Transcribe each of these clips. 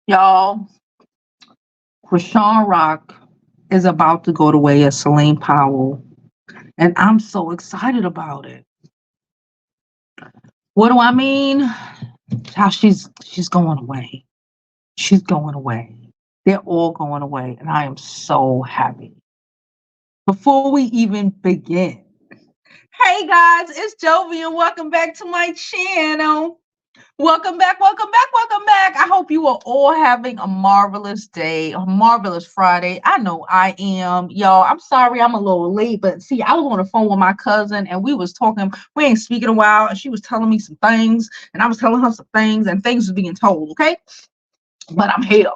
Y'all, Chrisean Rock is about to go the way of Celine Powell, and I'm so excited about it. What do I mean? How she's going away. She's going away. They're all going away, and I am so happy. Before we even begin, hey guys, it's Jovi, and welcome back to my channel. Welcome back, welcome back, welcome back. I hope you are all having a marvelous day, a marvelous Friday. I know I am. Y'all, I'm sorry I'm a little late, but see, I was on the phone with my cousin and we was talking. We ain't speaking a while, and she was telling me some things, and I was telling her some things, and things was being told, okay? But I'm here.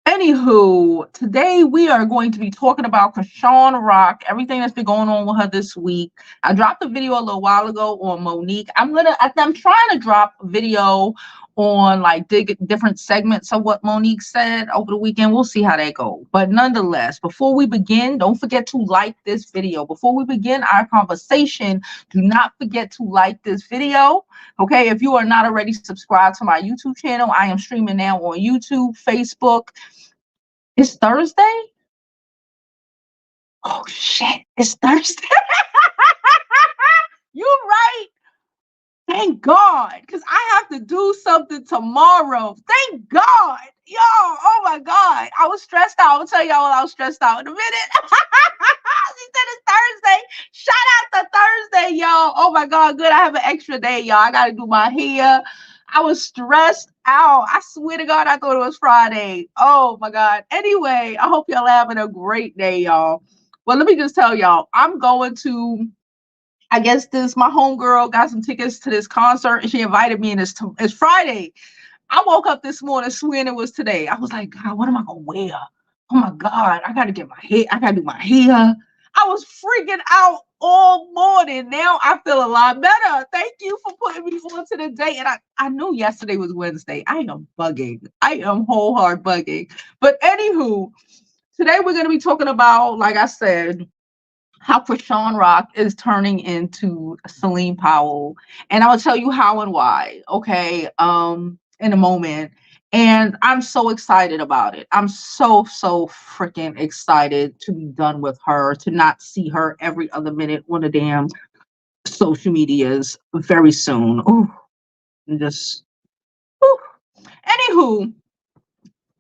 Anywho, today we are going to be talking about Chrisean Rock, everything that's been going on with her this week. I dropped a video a little while ago on Monique. I'm trying to drop a video on like different segments of what Monique said over the weekend. We'll see how that goes. But nonetheless, before we begin, don't forget to like this video. Before we begin our conversation, do not forget to like this video. Okay, if you are not already subscribed to my YouTube channel, I am streaming now on YouTube, Facebook. It's Thursday? Oh shit, it's Thursday. You're right. Thank God, because I have to do something tomorrow. Thank God. Yo, oh my God. I was stressed out. I'll tell y'all what I was stressed out in a minute. She said it's Thursday. Shout out to Thursday, y'all. Oh my God, good. I have an extra day, y'all. I got to do my hair. I was stressed out. I swear to God, I thought it was Friday. Oh my God. Anyway, I hope y'all having a great day, y'all. Well, let me just tell y'all, I'm going to, I guess my homegirl got some tickets to this concert, and she invited me, and it's Friday. I woke up this morning swearing it was today. I was like, God, what am I going to wear? Oh my God, I got to get my hair. I got to do my hair. I was freaking out all morning. Now I feel a lot better. Thank you for putting me on to the day. And I knew yesterday was Wednesday. I am bugging. I am whole hard bugging. But anywho, today we're going to be talking about, like I said, how Chrisean Rock is turning into Celine Powell. And I'll tell you how and why, okay, in a moment. And I'm so excited about it. I'm so freaking excited to be done with her, to not see her every other minute on the damn social medias very soon. Ooh, just, ooh. Anywho,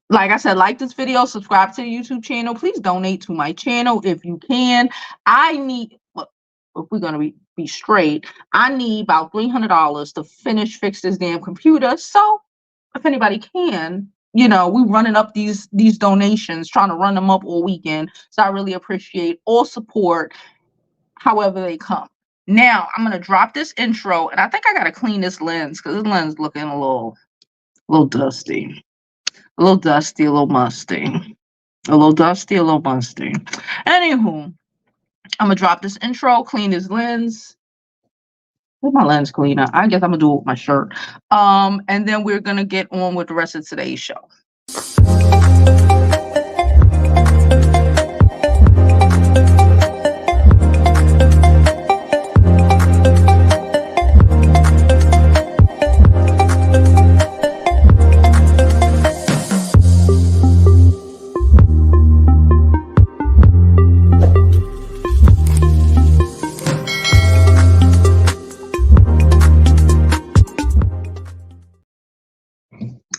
like I said, like this video, subscribe to the YouTube channel. Please donate to my channel if you can. I need, well, if we're going to be straight, I need about $300 to fix this damn computer. So if anybody can, you know, we running up these donations, trying to run them up all weekend. So I really appreciate all support, however they come. Now I'm going to drop this intro, and I think I got to clean this lens because this lens looking a little dusty. A little dusty, a little musty. A little dusty, a little musty. Anywho, I'm going to drop this intro, clean this lens. Where's my lens cleaner? I guess I'm going to do it with my shirt. And then we're going to get on with the rest of today's show.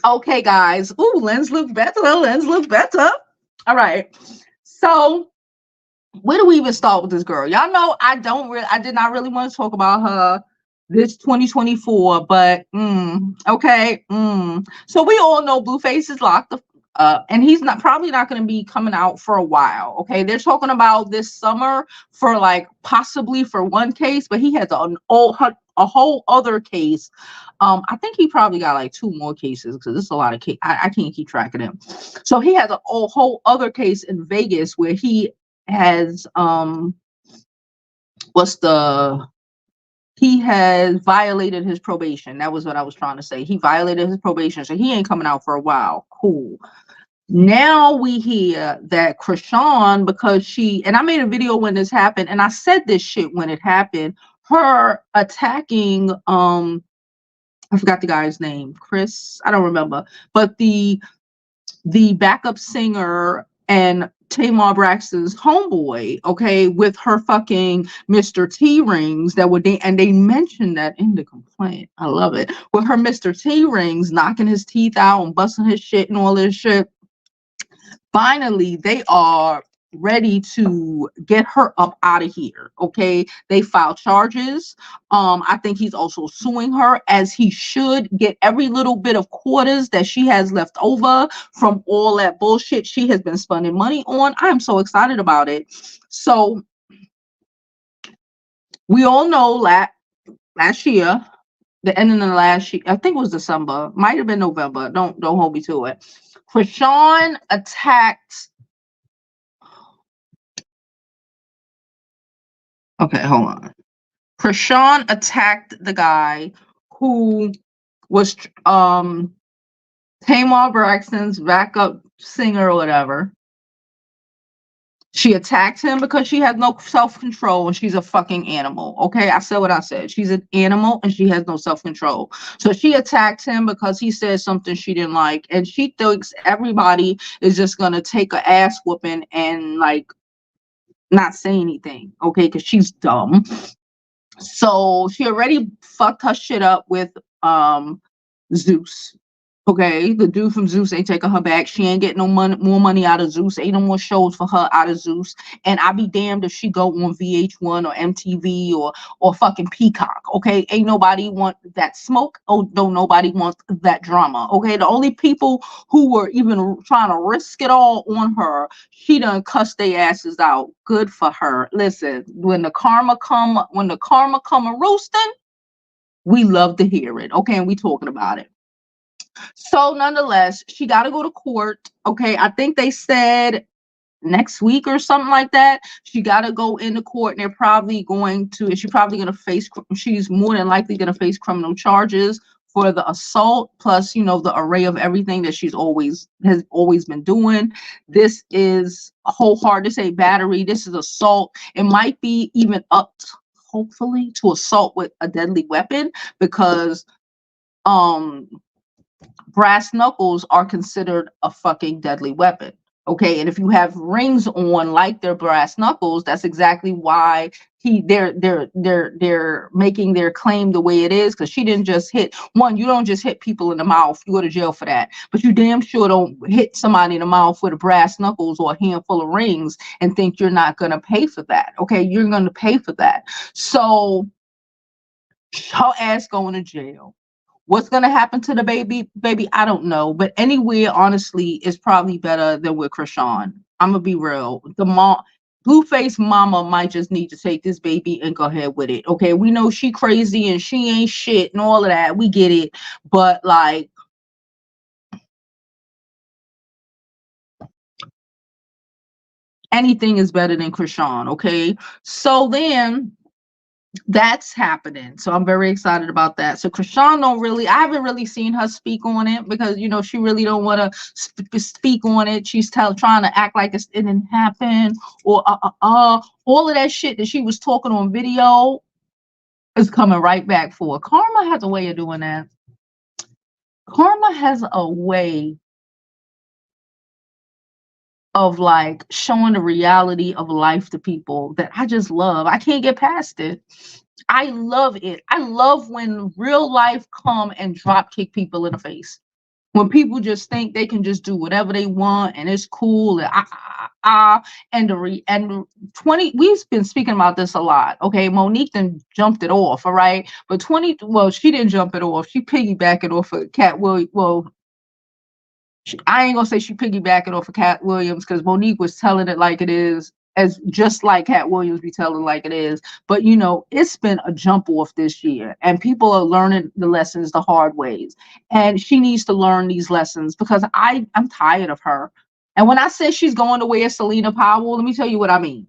Okay, guys. Ooh, lens look better. Lens look better. All right. So, where do we even start with this girl? Y'all know I did not really want to talk about her this 2024, but okay. So we all know Blueface is locked up, and he's probably not going to be coming out for a while. Okay, they're talking about this summer for like possibly for one case, but he has a whole other case. I think he probably got like 2 more cases because it's a lot of cases. I can't keep track of them. So he has a whole other case in Vegas where he has he has violated his probation. That was what I was trying to say. He violated his probation, so he ain't coming out for a while. Cool. Now we hear that Chrisean, because and I made a video when this happened, and I said this shit when it happened, her attacking I forgot the guy's name, Chris, I don't remember, but the backup singer and Tamar Braxton's homeboy, okay, with her fucking Mr. T rings that were and they mentioned that in the complaint. I love it. With her Mr. T rings knocking his teeth out and busting his shit and all this shit. Finally, they are ready to get her up out of here. Okay, they filed charges. I think he's also suing her, as he should, get every little bit of quarters that she has left over from all that bullshit she has been spending money on. I'm so excited about it. So we all know last year, the end of the last year, I think it was December, might have been November, don't hold me to it, Chrisean attacked. Okay, hold on. Chrisean attacked the guy who was Tamar Braxton's backup singer or whatever. She attacked him because she has no self-control and she's a fucking animal. Okay, I said what I said. She's an animal and she has no self-control. So she attacked him because he said something she didn't like, and she thinks everybody is just gonna take a ass whooping and like not say anything, okay, because she's dumb. So she already fucked her shit up with Zeus. Okay, the dude from Zeus ain't taking her back. She ain't getting no more money out of Zeus. Ain't no more shows for her out of Zeus. And I'll be damned if she go on VH1 or MTV or fucking Peacock. Okay, ain't nobody want that smoke. Oh, don't nobody want that drama. Okay, the only people who were even trying to risk it all on her, she done cussed their asses out. Good for her. Listen, when the karma come a roosting, we love to hear it. Okay, and we talking about it. So nonetheless, she got to go to court. Okay, I think they said next week or something like that. She got to go into court, and she's probably going to face, she's more than likely going to face criminal charges for the assault, plus, you know, the array of everything that has always been doing. This is hard to say battery. This is assault. It might be even up, hopefully, to assault with a deadly weapon, because brass knuckles are considered a fucking deadly weapon. Okay, and if you have rings on like their brass knuckles, that's exactly why they're making their claim the way it is, because she didn't just hit one. You don't just hit people in the mouth, you go to jail for that. But you damn sure don't hit somebody in the mouth with a brass knuckles or a handful of rings and think you're not gonna pay for that. Okay, you're gonna pay for that. So her ass going to jail. What's going to happen to the baby, I don't know. But anywhere, honestly, is probably better than with Chrisean. I'm going to be real. Blueface mama might just need to take this baby and go ahead with it. Okay, we know she crazy and she ain't shit and all of that. We get it. But, like, anything is better than Chrisean, okay? So then that's happening. So I'm very excited about that. So Chrisean I haven't really seen her speak on it, because, you know, she really don't want to speak on it. She's trying to act like it didn't happen, or all of that shit that she was talking on video is coming right back for her. Karma has a way of doing that. Karma has a way of like showing the reality of life to people that I just love. I can't get past it. I love it. I love when real life come and drop kick people in the face. When people just think they can just do whatever they want and it's cool and and 20, we've been speaking about this a lot. Okay, Monique then jumped it off, all right. But she didn't jump it off. She piggybacked it off of Cat Williams. Well, I ain't gonna say she piggybacked it off of Cat Williams, because Monique was telling it like it is, as just like Cat Williams be telling like it is. But you know, it's been a jump off this year, and people are learning the lessons the hard ways. And she needs to learn these lessons, because I'm tired of her. And when I say she's going the way of Selena Powell, let me tell you what I mean.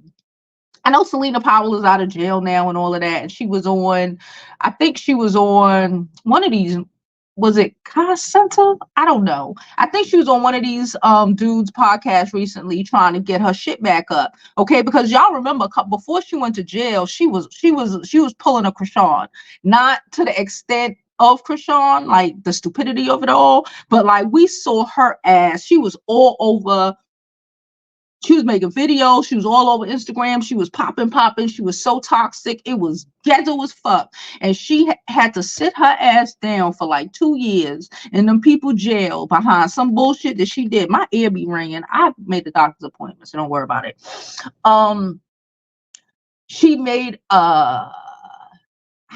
I know Selena Powell is out of jail now and all of that, and she was on, I think she was on one of these. Was it Cast Center? I don't know. I think she was on one of these dudes' podcasts recently, trying to get her shit back up. Okay, because y'all remember before she went to jail, she was pulling a Chrisean, not to the extent of Chrisean, like the stupidity of it all. But like we saw her ass. She was all over. She was making videos. She was all over Instagram. She was popping. She was so toxic. It was ghetto as fuck. And she had to sit her ass down for like 2 years in them people jail behind some bullshit that she did. My ear be ringing. I made the doctor's appointment, so don't worry about it. She made I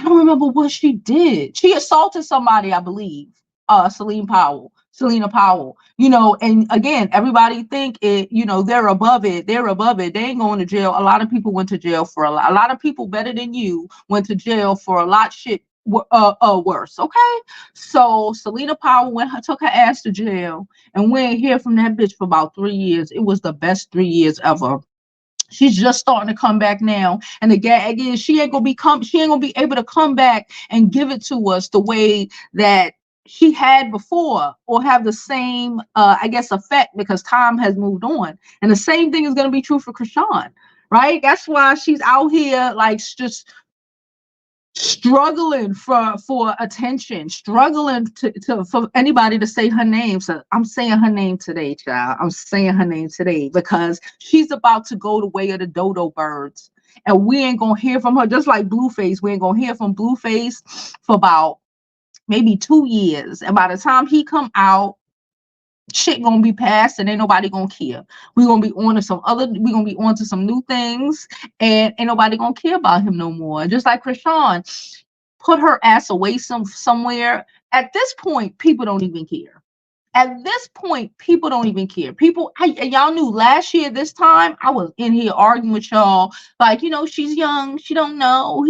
don't remember what she did. She assaulted somebody, I believe. Selena Powell. You know, and again, everybody think it, you know, they're above it. They ain't going to jail. A lot of people went to jail for a lot. A lot of people better than you went to jail for a lot shit worse. Okay. So Selena Powell took her ass to jail, and we ain't hear from that bitch for about 3 years. It was the best 3 years ever. She's just starting to come back now, and again, she ain't gonna be able to come back and give it to us the way that she had before, or have the same, I guess, effect, because time has moved on. And the same thing is gonna be true for Chrisean, right? That's why she's out here like just struggling for attention, struggling to for anybody to say her name. So I'm saying her name today, child. I'm saying her name today because she's about to go the way of the dodo birds, and we ain't gonna hear from her. Just like Blueface, we ain't gonna hear from Blueface for about maybe 2 years, and by the time he come out, shit gonna be past and ain't nobody gonna care. We're gonna be on to some new things, and ain't nobody gonna care about him no more. Just like Chrisean, put her ass away somewhere. At this point, people don't even care. At this point, people don't even care. Y'all knew last year this time I was in here arguing with y'all, like, you know, she's young, she don't know,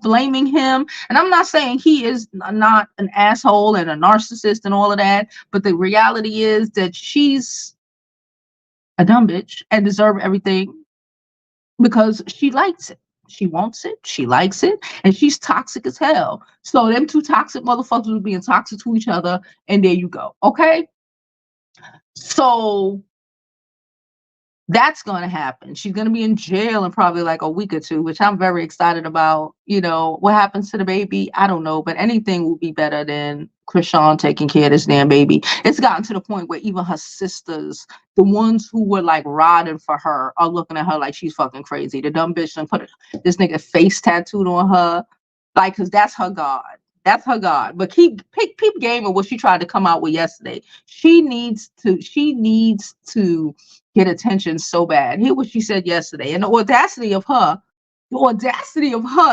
blaming him. And I'm not saying he is not an asshole and a narcissist and all of that, but the reality is that she's a dumb bitch and deserves everything because she likes it. She wants it, she likes it, and she's toxic as hell. So them two toxic motherfuckers were being toxic to each other, and there you go. Okay? So that's going to happen. She's going to be in jail in probably like a week or two, which I'm very excited about. You know, what happens to the baby, I don't know, but anything will be better than Chrisean taking care of this damn baby. It's gotten to the point where even her sisters, the ones who were like riding for her, are looking at her like she's fucking crazy. The dumb bitch done put this nigga face tattooed on her, like, because that's her God. That's her God. But keep gaming what she tried to come out with yesterday. She needs to get attention so bad. Hear what she said yesterday. And the audacity of her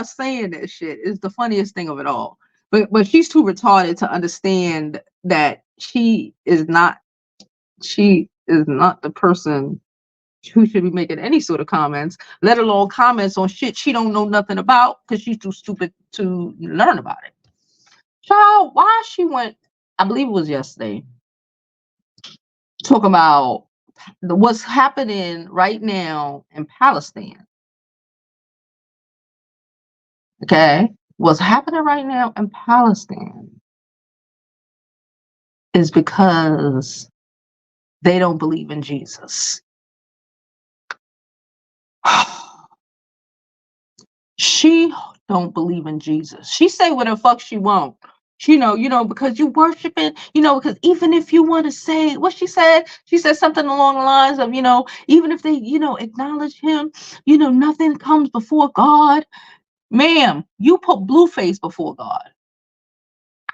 saying that shit is the funniest thing of it all. But she's too retarded to understand that she is not the person who should be making any sort of comments, let alone comments on shit she don't know nothing about, because she's too stupid to learn about it. Child, why she went, I believe it was yesterday, talking about what's happening right now in Palestine. Okay? What's happening right now in Palestine is because they don't believe in Jesus. She don't believe in Jesus. She say what the fuck she want. You know, because you worshiping, because even if you want to say what she said something along the lines of, even if they, acknowledge him, nothing comes before God. Ma'am, you put Blueface before God.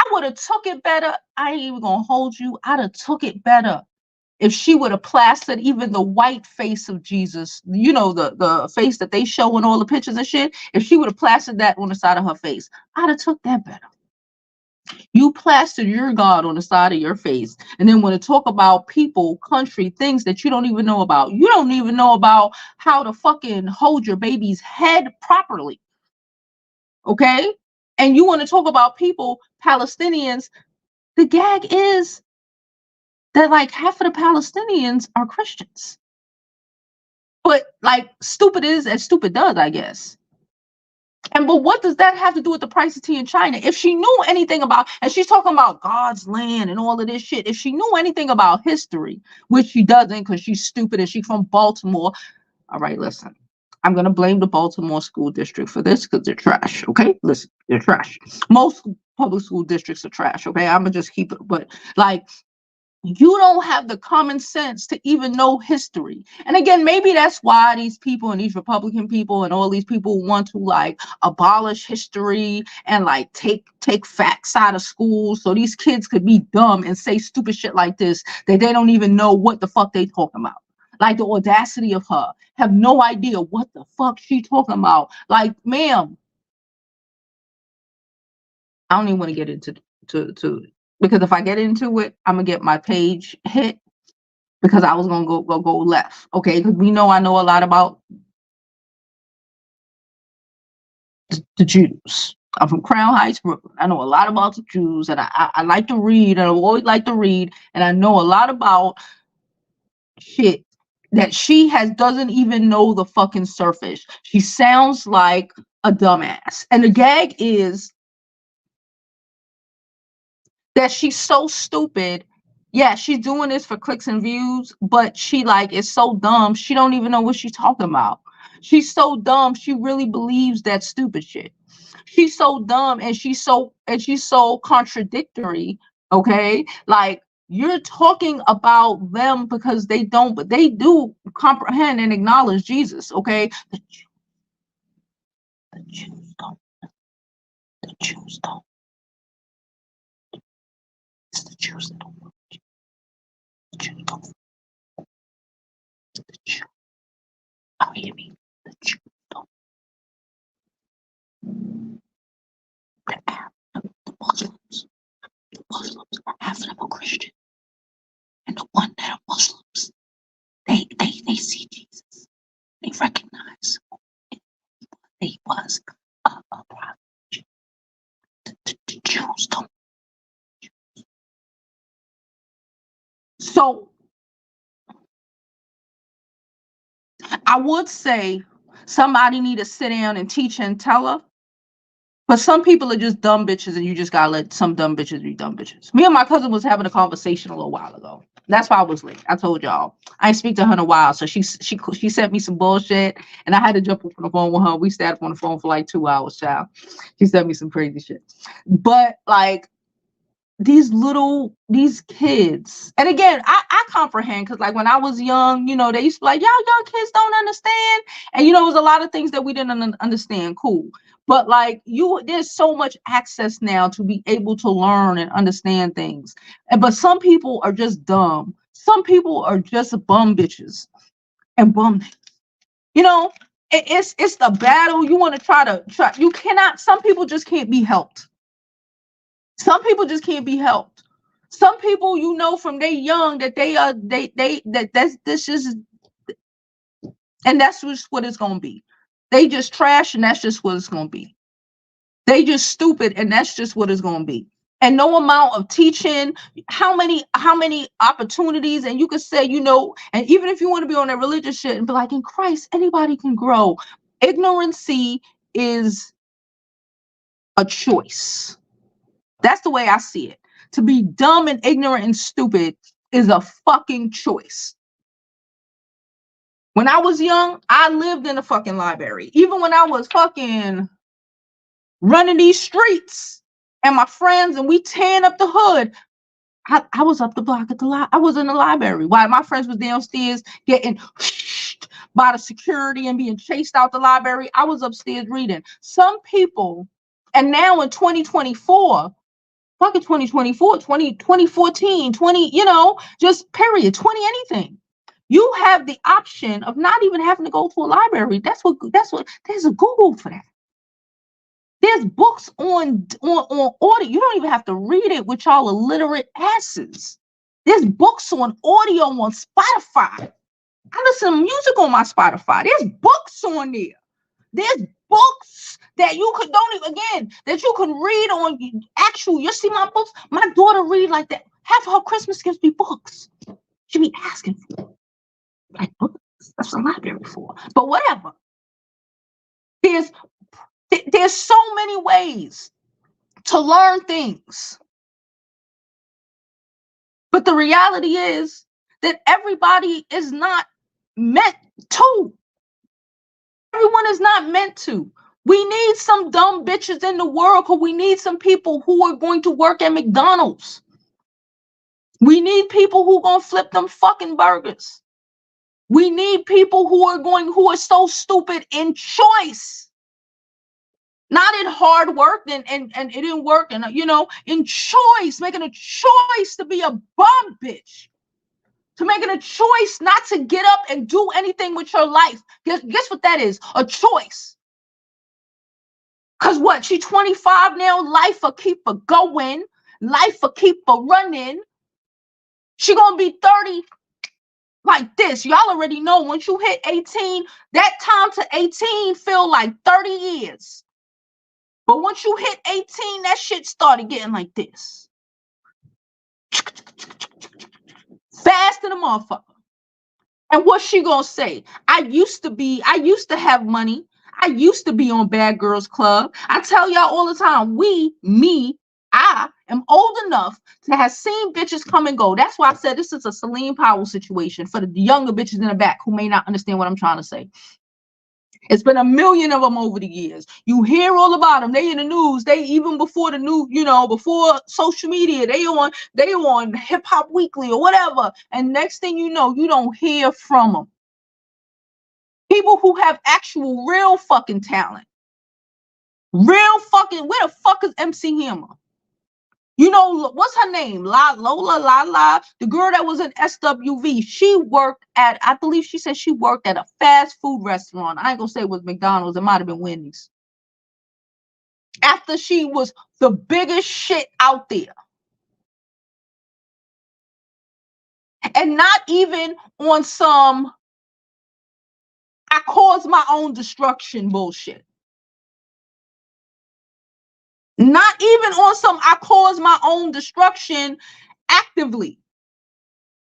I would have took it better. I ain't even gonna hold you. I'd have took it better if she would have plastered even the white face of Jesus, the face that they show in all the pictures and shit. If she would have plastered that on the side of her face, I'd have took that better. You plastered your God on the side of your face, and then want to talk about people, country, things that you don't even know about. You don't even know about how to fucking hold your baby's head properly. Okay? And you want to talk about people, Palestinians. The gag is that like half of the Palestinians are Christians. But like stupid is as stupid does, I guess. But what does that have to do with the price of tea in China? If she knew anything about, and she's talking about God's land and all of this shit, if she knew anything about history, which she doesn't because she's stupid and she's from Baltimore. All right, listen. I'm going to blame the Baltimore school district for this because they're trash, okay? Listen, they're trash. Most public school districts are trash. Okay, I'm gonna just keep it. But like, you don't have the common sense to even know history. And again, maybe that's why these people and these Republican people and all these people want to like abolish history and like take facts out of school so these kids could be dumb and say stupid shit like this that they don't even know what the fuck they talking about. Like the audacity of her, have no idea what the fuck she talking about. Like, ma'am, I don't even want to get into because if I get into it, I'm gonna get my page hit because I was gonna go left. Okay, because I know a lot about the Jews. I'm from Crown Heights, Brooklyn. I know a lot about the Jews, and I like to read, and I always like to read, and I know a lot about shit that she doesn't even know the fucking surface. She sounds like a dumbass, and the gag is that she's so stupid. Yeah, she's doing this for clicks and views, but she like is so dumb. She don't even know what she's talking about. She's so dumb. She really believes that stupid shit. She's so dumb and she's so contradictory. Okay, like you're talking about them because they don't, but they do comprehend and acknowledge Jesus. Okay, the Jews don't. The Jews don't. It's the Jews that don't. The Jews don't. The Jews. Oh, you mean the Jews don't? The Muslims are half of them are Christian, and the one that are Muslims, they see Jesus, they recognize he was a prophet. The Jews don't. So I would say somebody need to sit down and teach and tell her. But some people are just dumb bitches, and you just gotta let some dumb bitches be dumb bitches. Me and my cousin was having a conversation a little while ago. That's why I was late. I told y'all I ain't speak to her in a while, so she sent me some bullshit, and I had to jump up on the phone with her. We stayed up on the phone for like 2 hours, child. She sent me some crazy shit, but like these kids, and again, I comprehend because like when I was young, they used to be like, y'all young kids don't understand, and it was a lot of things that we didn't understand. Cool. But like there's so much access now to be able to learn and understand things. But some people are just dumb. Some people are just bum bitches and bum. It's the battle. You want to try. You cannot. Some people just can't be helped. Some people just can't be helped. Some people, from they young that this is, and that's just what it's gonna be. They just trash, and that's just what it's gonna be. They just stupid, and that's just what it's gonna be. And no amount of teaching, how many opportunities, and you could say, and even if you want to be on that religious shit and be like, in Christ, anybody can grow. Ignorancy is a choice. That's the way I see it. To be dumb and ignorant and stupid is a fucking choice. When I was young, I lived in a fucking library. Even when I was fucking running these streets and my friends and we tearing up the hood, I was up the block at I was in the library while my friends was downstairs getting by the security and being chased out the library. I was upstairs reading. Some people, and now in 2024, fucking 2024, 2014, 20, just period, 20 anything. You have the option of not even having to go to a library. That's what there's a Google for that. There's books on audio. You don't even have to read it with y'all illiterate asses. There's books on audio on Spotify. I listen to music on my Spotify. There's books on there. There's books that you could that you can read on actual. You see my books? My daughter read like that. Half of her Christmas gifts be books. She be asking for like books. That's the library for. But whatever. There's so many ways to learn things. But the reality is that everybody is not meant to. Everyone is not meant to. We need some dumb bitches in the world because we need some people who are going to work at McDonald's. We need people who are going to flip them fucking burgers. We need people who are so stupid in choice. Not in hard work and it didn't work, and in choice, making a choice to be a bum bitch. To making a choice not to get up and do anything with your life. Guess what that is? A choice. Cause what? She 25 now, life will keep her going, life will keep her running. She gonna be 30 like this. Y'all already know once you hit 18, that time to 18 feel like 30 years. But once you hit 18, that shit started getting like this. Fast in the motherfucker. And what's she gonna say? I used to have money. I used to be on Bad Girls Club. I tell y'all all the time, I am old enough to have seen bitches come and go. That's why I said this is a Celine Powell situation for the younger bitches in the back who may not understand what I'm trying to say. It's been a million of them over the years. You hear all about them. They in the news. They even before the news, before social media, they on Hip Hop Weekly or whatever. And next thing you know, you don't hear from them. People who have actual real fucking talent. Real fucking, where the fuck is MC Hammer? What's her name? Lola, the girl that was in SWV. She worked at, I believe she said she worked at a fast food restaurant. I ain't gonna say it was McDonald's. It might have been Wendy's. After she was the biggest shit out there. And not even on some I caused my own destruction bullshit. Not even on some I caused my own destruction actively.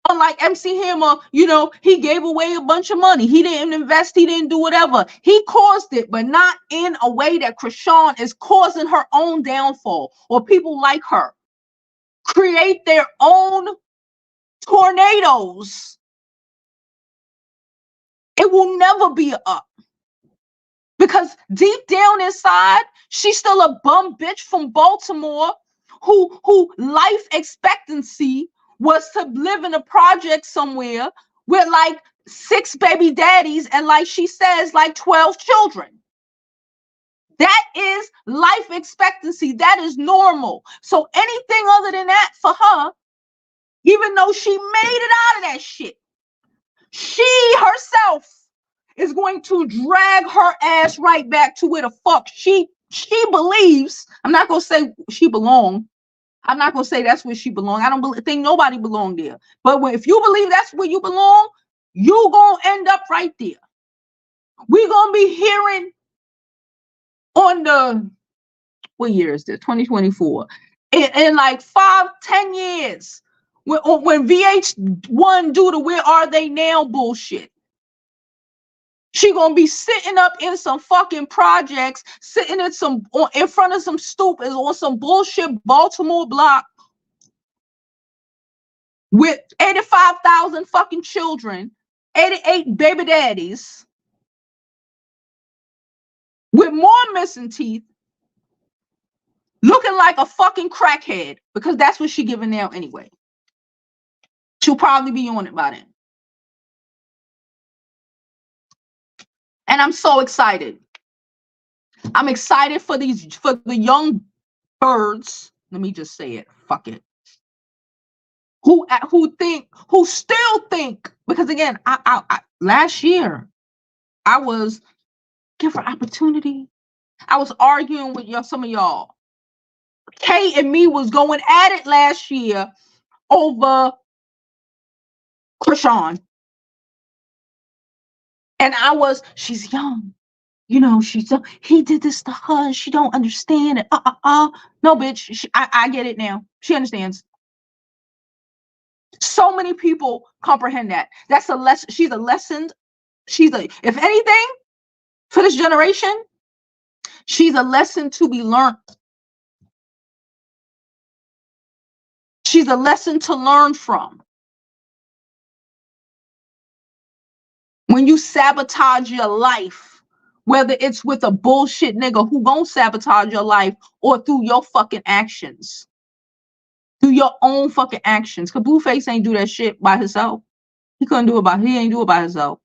Unlike MC Hammer, he gave away a bunch of money. He didn't invest. He didn't do whatever. He caused it, but not in a way that Chrisean is causing her own downfall or people like her create their own tornadoes. It will never be up. Because deep down inside, she's still a bum bitch from Baltimore who life expectancy was to live in a project somewhere with like 6 baby daddies and, like she says, like 12 children. That is life expectancy. That is normal. So anything other than that for her, even though she made it out of that shit, she herself is going to drag her ass right back to where the fuck she believes. I'm not going to say she belong. I'm not going to say that's where she belong. I don't think nobody belong there. But if you believe that's where you belong, you going to end up right there. We're going to be hearing on the, what year is this? 2024. In like 5-10 years, when VH1 do the Where Are They Now bullshit. She gonna be sitting up in some fucking projects, sitting in front of some stupids on some bullshit Baltimore block with 85,000 fucking children, 88 baby daddies, with more missing teeth, looking like a fucking crackhead, because that's what she giving now anyway. She'll probably be on it by then. And I'm so excited. I'm excited for the young birds. Let me just say it. Fuck it. Who still think, because again, I last year I was give her opportunity. I was arguing with some of y'all. Kay and me was going at it last year over Chrisean. And she's young. He did this to her and she don't understand it. No, bitch. I get it now. She understands. So many people comprehend that. That's a lesson. She's a lesson. If anything, for this generation, she's a lesson to be learned. She's a lesson to learn from. When you sabotage your life, Whether it's with a bullshit nigga who gonna sabotage your life or through your fucking actions. Through your own fucking actions. Cause Blueface ain't do that shit by himself. He ain't do it by himself.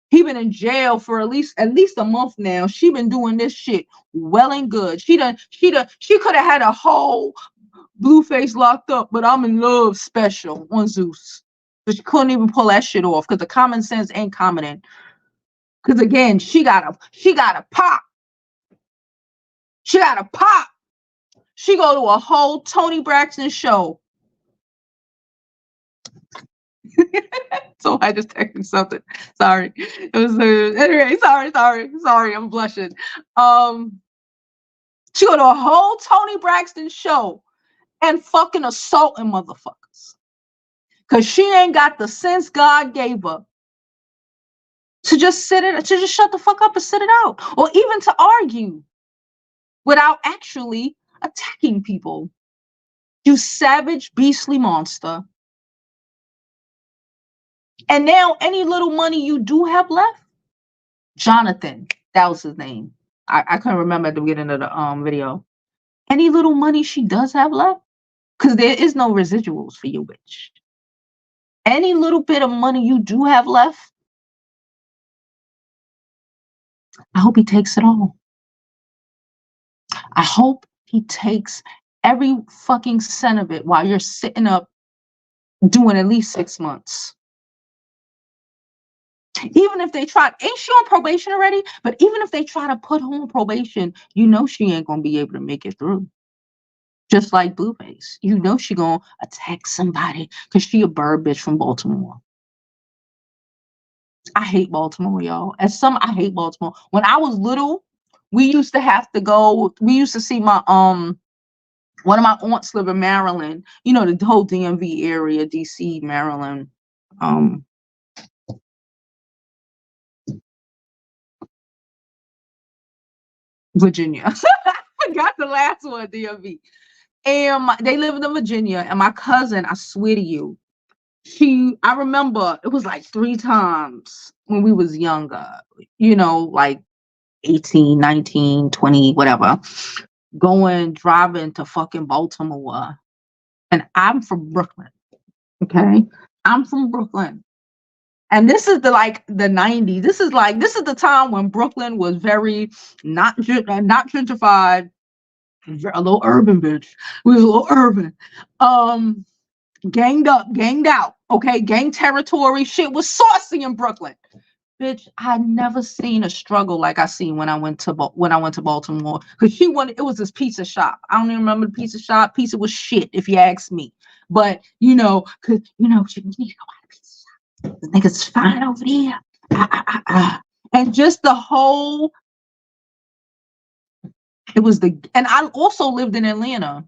He been in jail for at least a month now. She been doing this shit well and good. She could have had a whole Blueface locked up, but I'm in love special on Zeus. But she couldn't even pull that shit off because the common sense ain't common. Because again, she got a pop. She got a pop. She go to a whole Toni Braxton show. So I just texted something. Sorry. It was anyway, sorry. I'm blushing. She go to a whole Toni Braxton show and fucking assaulting motherfuckers. Cause she ain't got the sense God gave her to just shut the fuck up and sit it out. Or even to argue without actually attacking people. You savage, beastly monster. And now any little money you do have left, Jonathan, that was his name. I couldn't remember at the beginning of the video. Any little money she does have left, because there is no residuals for you, bitch. Any little bit of money you do have left, I hope he takes it all. I hope he takes every fucking cent of it while you're sitting up doing at least 6 months. Even if they try, ain't she on probation already? But even if they try to put her on probation, you know she ain't gonna be able to make it through. Just like Blueface. You know she gonna attack somebody because she a bird bitch from Baltimore. I hate Baltimore, y'all. I hate Baltimore. When I was little, we used to see my one of my aunts live in Maryland. You know, the whole DMV area, DC, Maryland. Virginia. I forgot the last one, DMV. And they lived in Virginia. And my cousin, I swear to you, I remember it was like 3 times when we was younger, you know, like 18, 19, 20, whatever, driving to fucking Baltimore. And I'm from Brooklyn. Okay. I'm from Brooklyn. And this is the 90s. This is the time when Brooklyn was very not gentrified, a little urban, bitch. We was a little urban. Ganged up, ganged out. Okay, gang territory. Shit was saucy in Brooklyn. Bitch, I never seen a struggle like I seen when I went to Baltimore. Because it was this pizza shop. I don't even remember the pizza shop. Pizza was shit, if you ask me. But you need to go by the pizza shop. The niggas fine over there. And just the whole. And I also lived in Atlanta.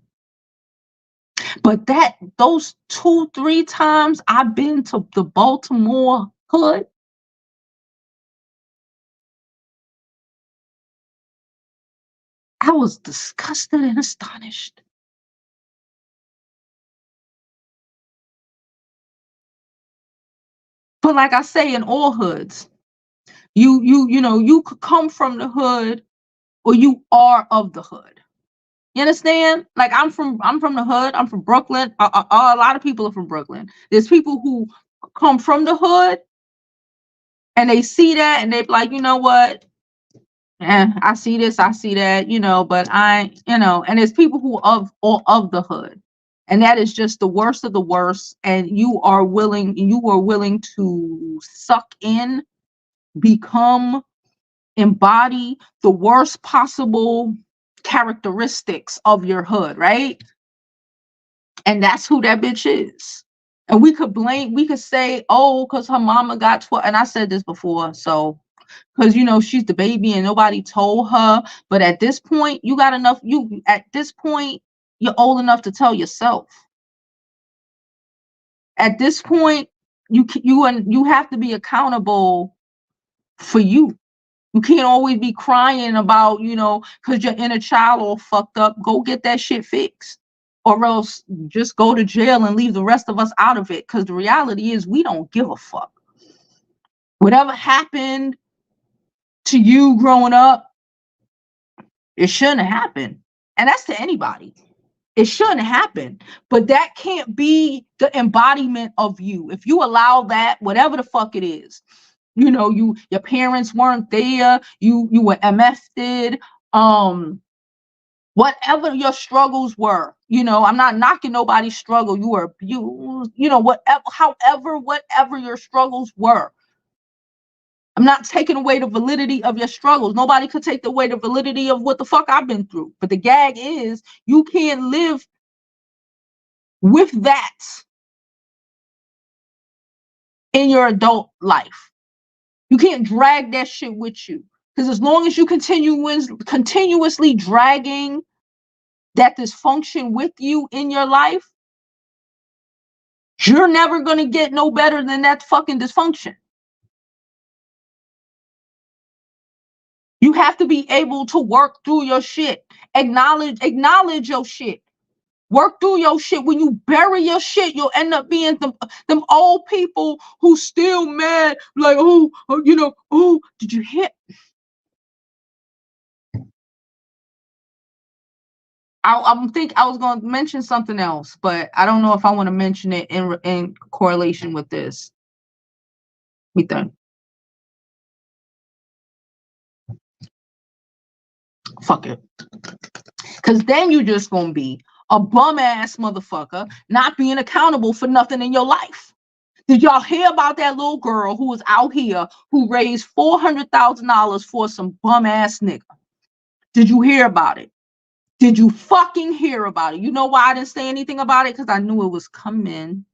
But those 2-3 times I've been to the Baltimore hood, I was disgusted and astonished. But like I say, in all hoods, you could come from the hood or you are of the hood. You understand? Like I'm from the hood. I'm from Brooklyn. A lot of people are from Brooklyn. There's people who come from the hood and they see that and they're like, you know what? I see this, I see that, but and there's people who are of the hood. And that is just the worst of the worst. And you are willing to suck in, become, embody the worst possible characteristics of your hood, right? And that's who that bitch is. And we could say, oh, because her mama got 12. And I said this before, so because she's the baby and nobody told her. But at this point, you're old enough to tell yourself. At this point, you have to be accountable for you. You can't always be crying about, because your inner child all fucked up. Go get that shit fixed. Or else just go to jail and leave the rest of us out of it. Because the reality is we don't give a fuck. Whatever happened to you growing up, it shouldn't happen. And that's to anybody. It shouldn't happen. But that can't be the embodiment of you. If you allow that, whatever the fuck it is, you know, your parents weren't there, you were MF'd, whatever your struggles were, you know, I'm not knocking nobody's struggle. You were abused, you know, whatever your struggles were. I'm not taking away the validity of your struggles. Nobody could take away the validity of what the fuck I've been through. But the gag is you can't live with that in your adult life. You can't drag that shit with you. Because as long as you continuously dragging that dysfunction with you in your life, you're never going to get no better than that fucking dysfunction. You have to be able to work through your shit. Acknowledge your shit. Work through your shit. When you bury your shit, you'll end up being them old people who still mad, like, oh, you know, oh, did you hear? I think I was going to mention something else, but I don't know if I want to mention it in correlation with this. We think. Fuck it. Because then you're just going to be a bum ass motherfucker not being accountable for nothing in your life. Did y'all hear about that little girl who was out here who raised $400,000 for some bum ass nigga? Did you hear about it? Did you fucking hear about it? You know why I didn't say anything about it? Because I knew it was coming.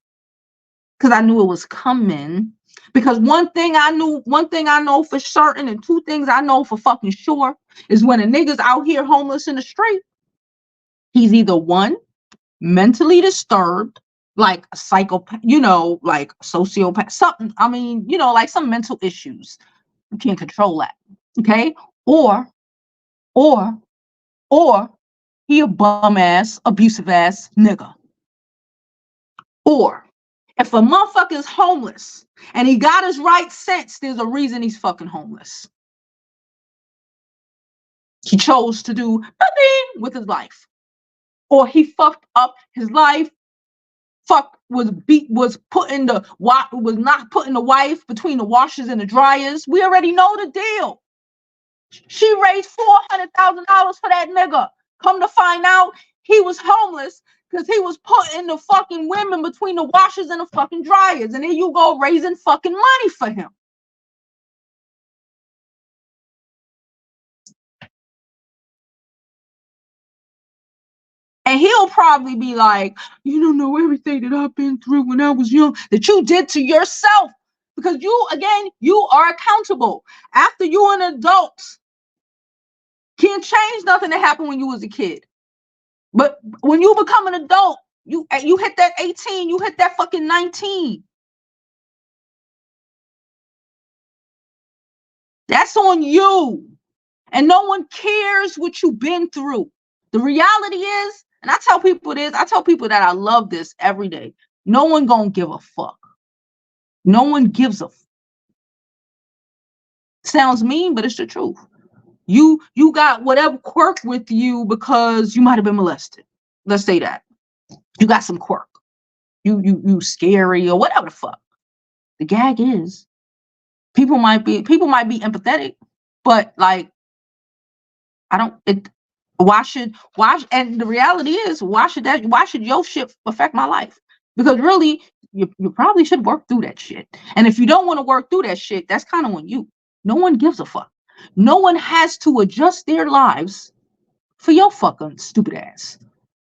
Because one thing I know for certain, and two things I know for fucking sure, is when a nigga's out here homeless in the street, he's either one, mentally disturbed, like a psychopath, you know, like sociopath, something, I mean, you know, like some mental issues. You can't control that. Okay? Or he a bum ass, abusive ass nigga. Or if a motherfucker is homeless and he got his right sense, there's a reason he's fucking homeless. He chose to do nothing with his life. Or he fucked up his life. Was not putting the wife between the washers and the dryers. We already know the deal. She raised $400,000 for that nigga. Come to find out, he was homeless because he was putting the fucking women between the washers and the fucking dryers. And then you go raising fucking money for him. And he'll probably be like, you don't know everything that I've been through when I was young, that you did to yourself. Because you are accountable. After you're an adult, can't change nothing that happened when you was a kid. But when you become an adult, you hit that 18, you hit that fucking 19. That's on you. And no one cares what you've been through. The reality is, and I tell people this, I tell people that I love this every day. No one gonna give a fuck. No one gives a fuck. Sounds mean, but it's the truth. You got whatever quirk with you because you might have been molested. Let's say that. You got some quirk. You scary or whatever the fuck. The gag is people might be empathetic, but like and the reality is, why should your shit affect my life? Because really, you probably should work through that shit. And if you don't want to work through that shit, that's kind of on you. No one gives a fuck. No one has to adjust their lives for your fucking stupid ass.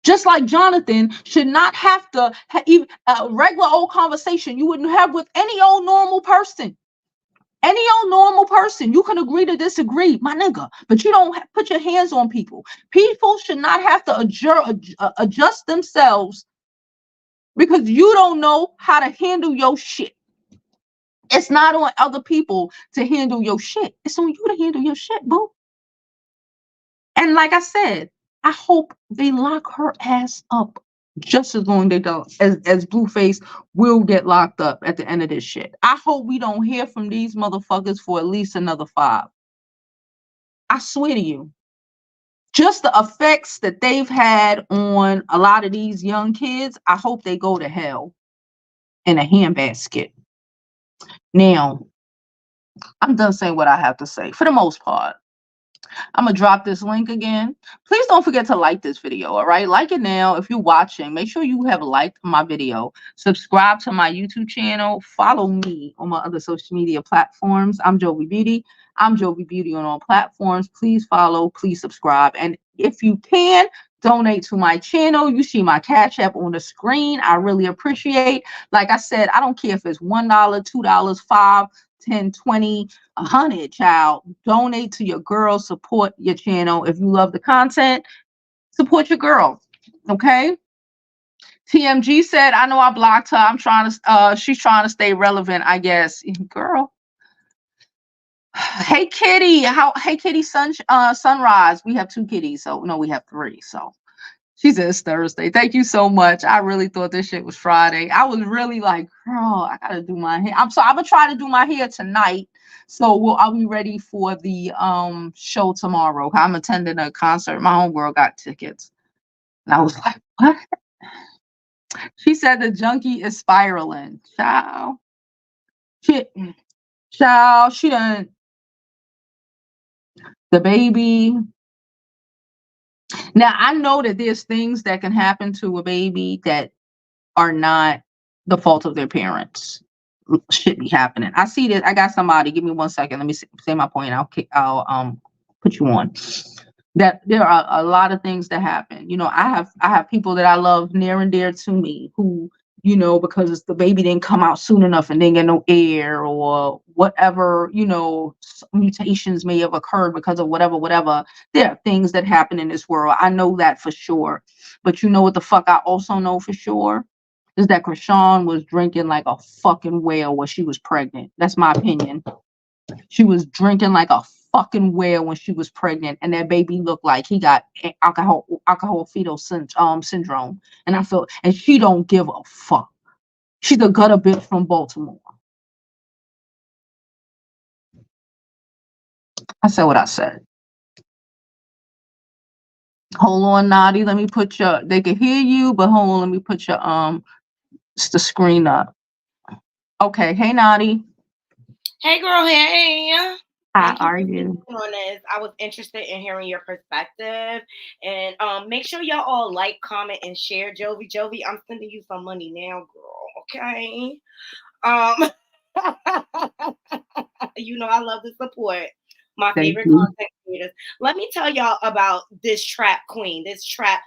Just like Jonathan should not have to even a regular old conversation you wouldn't have with any old normal person. Any old normal person, you can agree to disagree, my nigga, but you don't put your hands on people. People should not have to adjust themselves because you don't know how to handle your shit. It's not on other people to handle your shit. It's on you to handle your shit, boo. And like I said, I hope they lock her ass up just as long as Blueface will get locked up at the end of this shit. I hope we don't hear from these motherfuckers for at least another 5. I swear to you, just the effects that they've had on a lot of these young kids, I hope they go to hell in a handbasket. Now, I'm done saying what I have to say for the most part. I'm gonna drop this link again. Please don't forget to like this video. All right, like it now. If you're watching, make sure you have liked my video. Subscribe to my YouTube channel. Follow me on my other social media platforms. I'm Jovi Beauty. I'm Jovi Beauty on all platforms. Please follow. Please subscribe. And if you can, donate to my channel. You see my Cash App on the screen. I really appreciate. Like I said, I don't care if it's $1, $2, $5, $10, $20, 100, child. Donate to your girl. Support your channel. If you love the content, support your girl. Okay. TMG said, I know I blocked her. I'm trying to she's trying to stay relevant, I guess. Girl. Hey Kitty. Hey Kitty Sunrise. We have 2 kitties. So no, we have 3. So she says Thursday. Thank you so much. I really thought this shit was Friday. I was really like, girl, I gotta do my hair. I'm gonna try to do my hair tonight. So I'll be ready for the show tomorrow. I'm attending a concert. My homegirl got tickets. And I was like, what? She said the junkie is spiraling. Child. She done the baby. Now I know that there's things that can happen to a baby that are not the fault of their parents. Shit be happening. I see that. I got somebody. Give me 1 second. Let me say my point. I'll put you on. That there are a lot of things that happen. You know, I have people that I love near and dear to me who, you know, because the baby didn't come out soon enough and didn't get no air or whatever, you know, mutations may have occurred because of whatever. There are things that happen in this world. I know that for sure. But you know what the fuck I also know for sure? Is that Chrisean was drinking like a fucking whale when she was pregnant. That's my opinion. She was drinking like a fucking whale when she was pregnant, and that baby looked like he got alcohol fetal syndrome. And I feel, and she don't give a fuck. She's a gutter bitch from Baltimore. I said what I said. Hold on, Naughty. Let me put your. They can hear you, but hold on. Let me put your the screen up. Okay. Hey, Naughty. Hey, girl. Hey. How are you? On this. I was interested in hearing your perspective, and make sure y'all all like, comment, and share. Jovi, I'm sending you some money now, girl. Okay. You know I love the support. My favorite content creators. Let me tell y'all about this trap queen. This trap.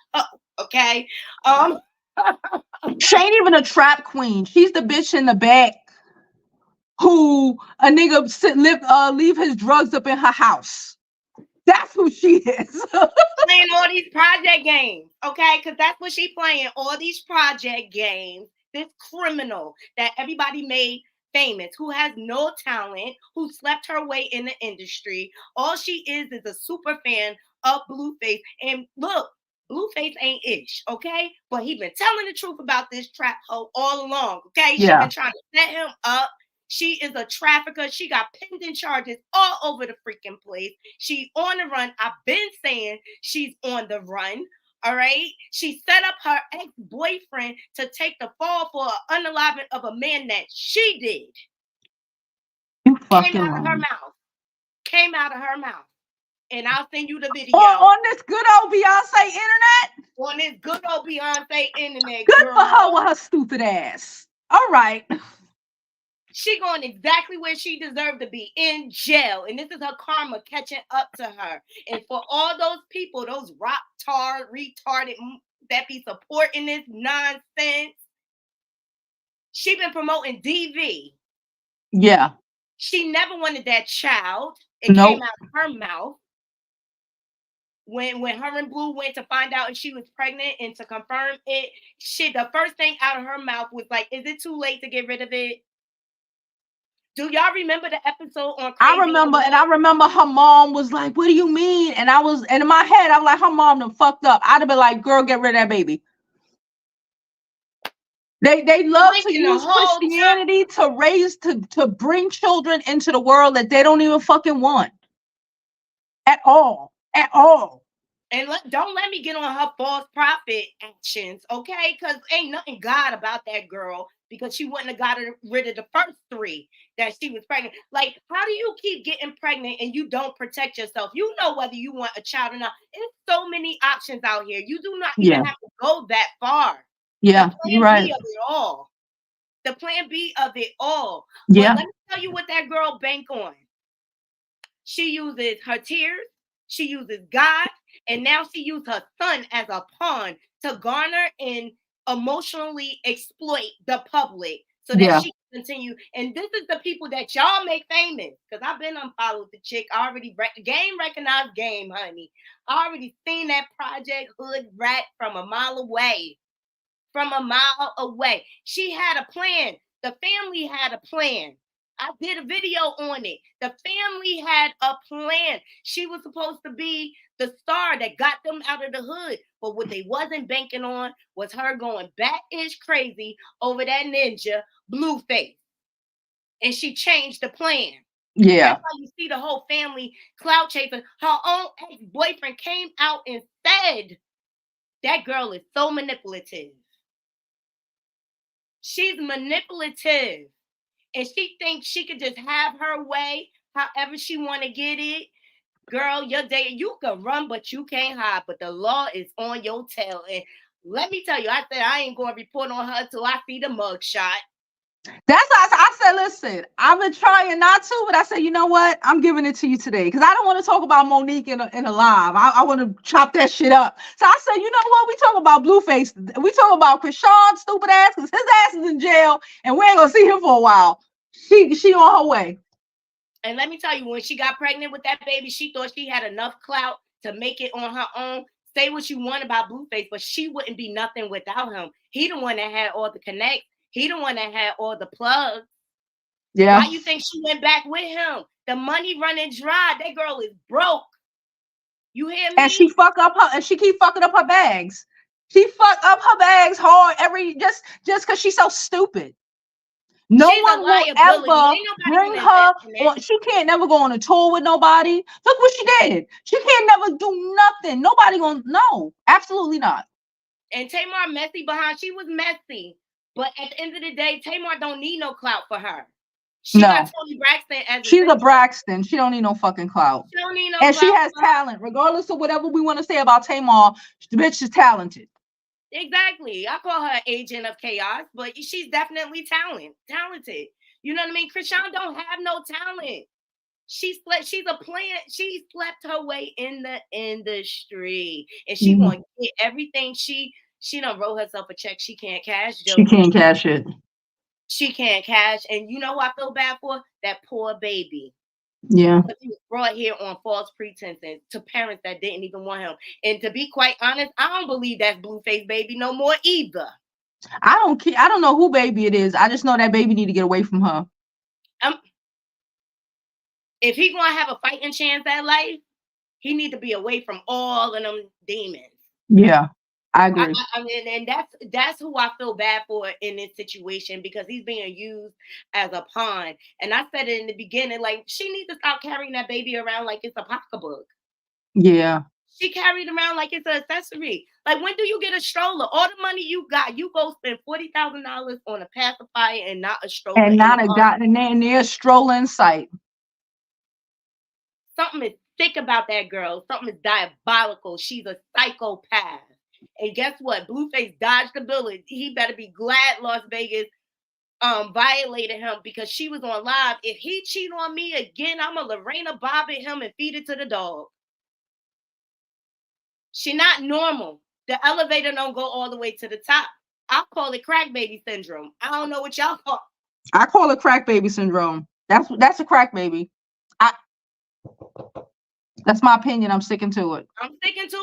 Okay. She ain't even a trap queen. She's the bitch in the back who a nigga leave his drugs up in her house. That's who she is. Playing all these project games, okay? Because that's what she playing. All these project games. This criminal that everybody made famous, who has no talent, who slept her way in the industry. All she is a super fan of Blueface. And look, Blueface ain't ish, okay? But he been telling the truth about this trap hoe all along, okay? She been trying to set him up. She is a trafficker. She got pending charges all over the freaking place. She's on the run. I've been saying she's on the run. All right. She set up her ex-boyfriend to take the fall for an unaliving of a man that she did. Came out of her mouth. Came out of her mouth. And I'll send you the video. On this good old Beyonce internet? On this good old Beyonce internet. Good girl. For her with her stupid ass. All right. She going exactly where she deserved to be, in jail. And this is her karma catching up to her. And for all those people, those retarded that be supporting this nonsense, she been promoting DV. Yeah. She never wanted that child. It came out of her mouth. When her and Blue went to find out if she was pregnant and to confirm it, the first thing out of her mouth was like, is it too late to get rid of it? Do y'all remember the episode on Crazy? I remember her mom was like, what do you mean? And in my head, I was like, her mom done fucked up. I'd have been like, girl, get rid of that baby. They love to use Christianity to bring children into the world that they don't even fucking want. At all. At all. And don't let me get on her false prophet actions, okay? Because ain't nothing God about that girl, because she wouldn't have got rid of the first 3 that she was pregnant. Like, how do you keep getting pregnant and you don't protect yourself? You know whether you want a child or not. There's so many options out here. You do not even have to go that far. Yeah, the you're plan right. B of it all. The plan B of it all. Yeah. But let me tell you what that girl bank on. She uses her tears. She uses God, and now she used her son as a pawn to garner and emotionally exploit the public so that she can continue. And this is the people that y'all make famous. Because I've been unfollowed the chick. I already game recognized game, honey. I already seen that Project Hood rat from a mile away. From a mile away. She had a plan. The family had a plan. I did a video on it. The family had a plan. She was supposed to be the star that got them out of the hood. But what they wasn't banking on was her going bat-ish crazy over that ninja, Blueface. And she changed the plan. Yeah. That's why you see the whole family clout chasing. Her own ex-boyfriend came out and said, that girl is so manipulative. She's manipulative. And she thinks she could just have her way however she want to get it. Girl, your day, you can run, but you can't hide. But the law is on your tail. And let me tell you, I said I ain't going to report on her till I see the mugshot. That's why I said, listen, I've been trying not to, but I said, you know what? I'm giving it to you today because I don't want to talk about Monique in a live. I want to chop that shit up. So I said, you know what? We talk about Blueface. We talk about Chrisean's stupid ass because his ass is in jail and we ain't gonna see him for a while. She on her way. And let me tell you, when she got pregnant with that baby, she thought she had enough clout to make it on her own. Say what you want about Blueface, but she wouldn't be nothing without him. He the one that had all the connects. He the one that had all the plugs. Yeah. Why you think she went back with him? The money running dry. That girl is broke. You hear me? And she keep fucking up her bags. She fucked up her bags hard just because she's so stupid. No one will ever bring her on. She can't never go on a tour with nobody. Look what she did. She can't never do nothing. Nobody gonna know. Absolutely not. And Tamar messy behind. She was messy. But at the end of the day, Tamar don't need no clout for her. She got Toni Braxton as she's a Braxton. She don't need no fucking clout. She don't need no and clout. She has talent. Regardless of whatever we want to say about Tamar, the bitch is talented. Exactly. I call her agent of chaos, but she's definitely talented. You know what I mean? Chrisean don't have no talent. She's a plant. She slept her way in the industry, and she want to get everything. She done wrote herself a check she can't cash. Jovi. She can't cash it. She can't cash, and you know who I feel bad for? That poor baby. Yeah. But he was brought here on false pretenses to parents that didn't even want him. And to be quite honest, I don't believe that's Blueface baby no more either. I don't care. I don't know who baby it is. I just know that baby need to get away from her. If he gonna have a fighting chance at life, he need to be away from all of them demons. Yeah. I agree. I mean, and that's who I feel bad for in this situation, because he's being used as a pawn. And I said it in the beginning, like, she needs to stop carrying that baby around like it's a pocketbook. Yeah. She carried around like it's an accessory. Like, when do you get a stroller? All the money you got, you go spend $40,000 on a pacifier and not a stroller. And not a gotten near stroller in sight. Something is sick about that girl. Something is diabolical. She's a psychopath. And guess what? Blueface dodged the bullet. He better be glad Las Vegas violated him, because she was on live. If he cheat on me again, I'm gonna Lorena Bobbitt him and feed it to the dog. She not normal. The elevator don't go all the way to the top. I call it crack baby syndrome. I don't know what y'all call. I call it crack baby syndrome. That's a crack baby. That's my opinion. I'm sticking to it. I'm sticking to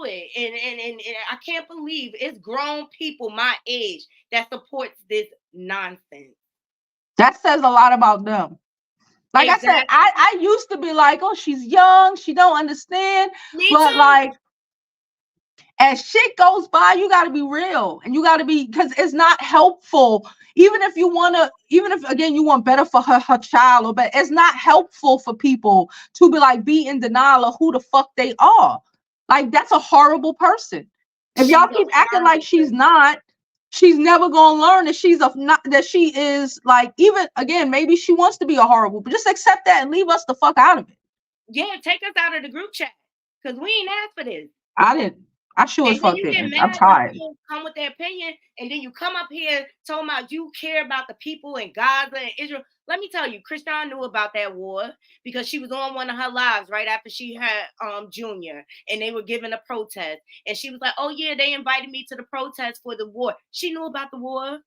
it. And I can't believe it's grown people my age that supports this nonsense. That says a lot about them. Like exactly. I said, I used to be like, oh, she's young, she don't understand. Me but too. Like, As shit goes by, you got to be real, and you got to be, because it's not helpful. Even if you want to, even if again you want better for her child, but it's not helpful for people to be like be in denial of who the fuck they are. Like, that's a horrible person. If y'all keep acting like she's not, she's never gonna learn that she's not, that she is, like, even again, maybe she wants to be a horrible, but just accept that and leave us the fuck out of it. Yeah, take us out of the group chat, because we ain't asked for this. I didn't. I sure as fuck didn't. I'm tired. People come with their opinion, and then you come up here talking about you care about the people in Gaza and Israel. Let me tell you, Chrisean knew about that war because she was on one of her lives right after she had Junior, and they were giving a protest, and she was like, "Oh yeah, they invited me to the protest for the war." She knew about the war.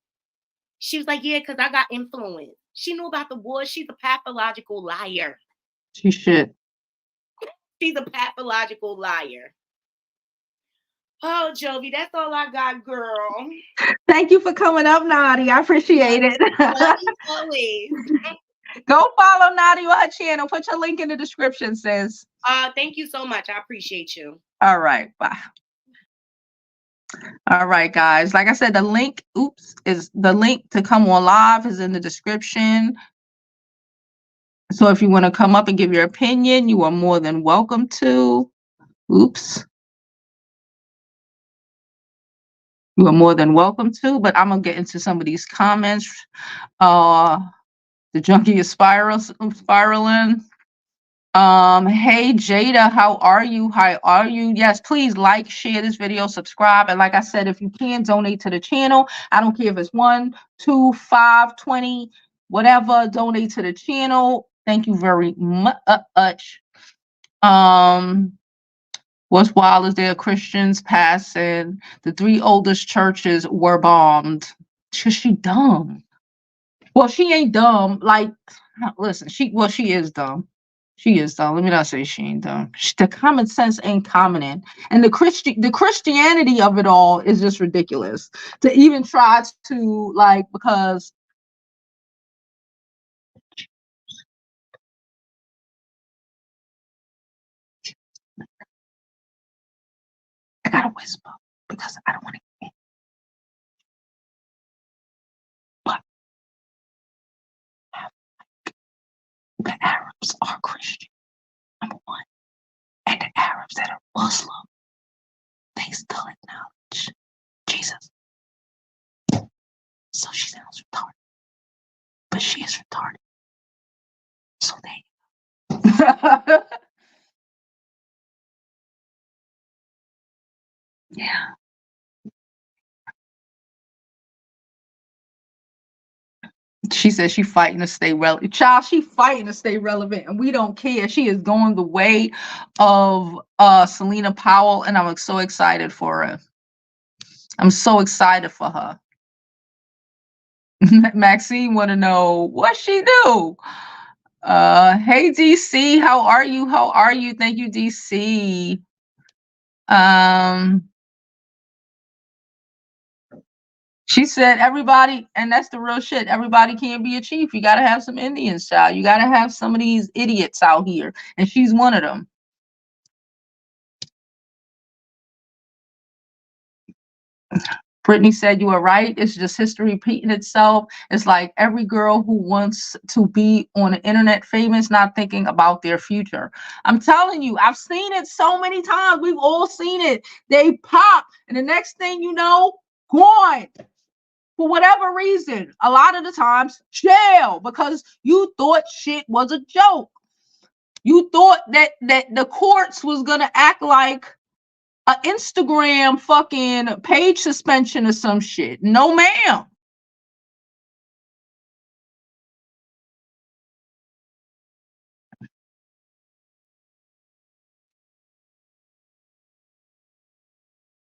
She was like, "Yeah, because I got influence." She knew about the war. She's a pathological liar. She should. She's a pathological liar. Oh, Jovi, that's all I got, girl. Thank you for coming up, Nadi. I appreciate it. Always. Go follow Nadi on her channel. Put your link in the description, sis. Thank you so much. I appreciate you. All right, bye. All right, guys. Like I said, the link, is the link to come on live is in the description. So if you want to come up and give your opinion, you are more than welcome to. You are more than welcome to, but I'm gonna get into some of these comments. The junkie is spiraling. Hey Jada, how are you? How are you? Yes, please like, share this video, subscribe, and like I said, if you can, donate to the channel. I don't care if it's 1, 2, 5, 20, whatever. Donate to the channel. Thank you very much. What's wild is there are Christians passing. The 3 oldest churches were bombed. She dumb. Well, she ain't dumb. Like, listen, she is dumb. She is dumb. Let me not say she ain't dumb. The common sense ain't common, and the Christianity of it all is just ridiculous. To even try to, like, because I gotta whisper because I don't want to get. But the Arabs are Christian, number one, and the Arabs that are Muslim, they still acknowledge Jesus. So she sounds retarded, but she is retarded. So they. Yeah. She says she fighting to stay relevant. Child, she fighting to stay relevant, and we don't care. She is going the way of Selena Powell, and I'm so excited for her. I'm so excited for her. Maxine want to know what she do. Hey DC, how are you? How are you? Thank you, DC. She said everybody, and that's the real shit. Everybody can't be a chief. You gotta have some Indians, child. You gotta have some of these idiots out here, and she's one of them. Brittany said you are right. It's just history repeating itself. It's like every girl who wants to be on the internet famous, not thinking about their future. I'm telling you, I've seen it so many times. We've all seen it. They pop, and the next thing you know, gone. For whatever reason, a lot of the times, jail, because you thought shit was a joke. You thought that the courts was gonna act like an Instagram fucking page suspension or some shit. No, ma'am.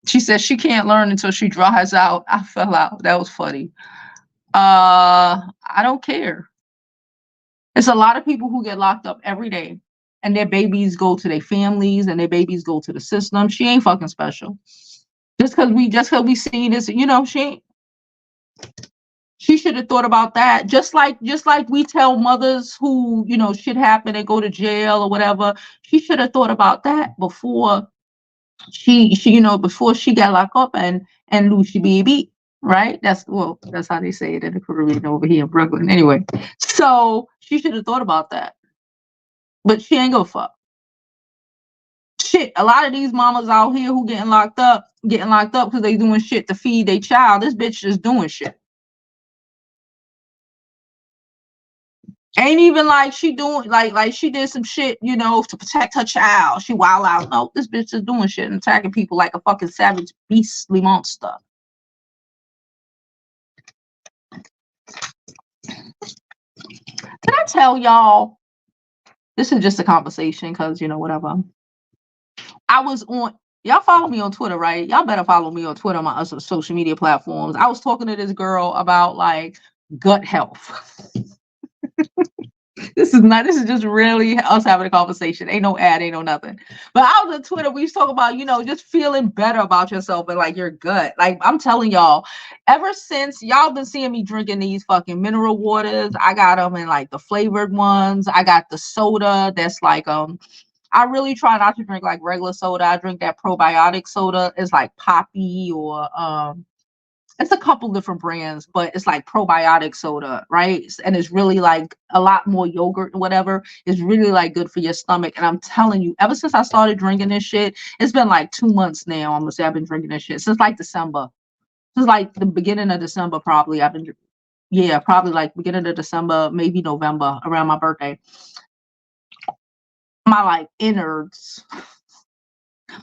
She says she can't learn until she dries out. I fell out. That was funny. I don't care. There's a lot of people who get locked up every day, and their babies go to their families, and their babies go to the system. She ain't fucking special. Just because we see this, you know, she should have thought about that. Just like we tell mothers who, you know, shit happen and go to jail or whatever. She should have thought about that before She, you know, before she got locked up and lose your baby, right? That's how they say it in the Caribbean over here in Brooklyn. Anyway, so she should have thought about that, but she ain't go fuck. Shit, a lot of these mamas out here who getting locked up because they doing shit to feed their child. This bitch just doing shit. Ain't even like she doing like she did some shit, you know, to protect her child. She wild out. No, this bitch is doing shit and attacking people like a fucking savage beastly monster. Can I tell y'all? This is just a conversation because, you know, whatever. I was on, y'all follow me on Twitter, right? Y'all better follow me on Twitter on my other social media platforms. I was talking to this girl about like gut health. This is just really us having a conversation. Ain't no ad, ain't no nothing. But I was on Twitter. We was talking about, you know, just feeling better about yourself and like your gut. Like I'm telling y'all, ever since y'all been seeing me drinking these fucking mineral waters, I got them in like the flavored ones. I got the soda that's like I really try not to drink like regular soda. I drink that probiotic soda. It's like Poppy or it's a couple different brands, but it's like probiotic soda, right? And it's really like a lot more yogurt and whatever. It's really like good for your stomach. And I'm telling you, ever since I started drinking this shit, it's been like 2 months now. I'm gonna say I've been drinking this shit since like December. Since like the beginning of December, probably. Probably like beginning of December, maybe November, around my birthday. My like innards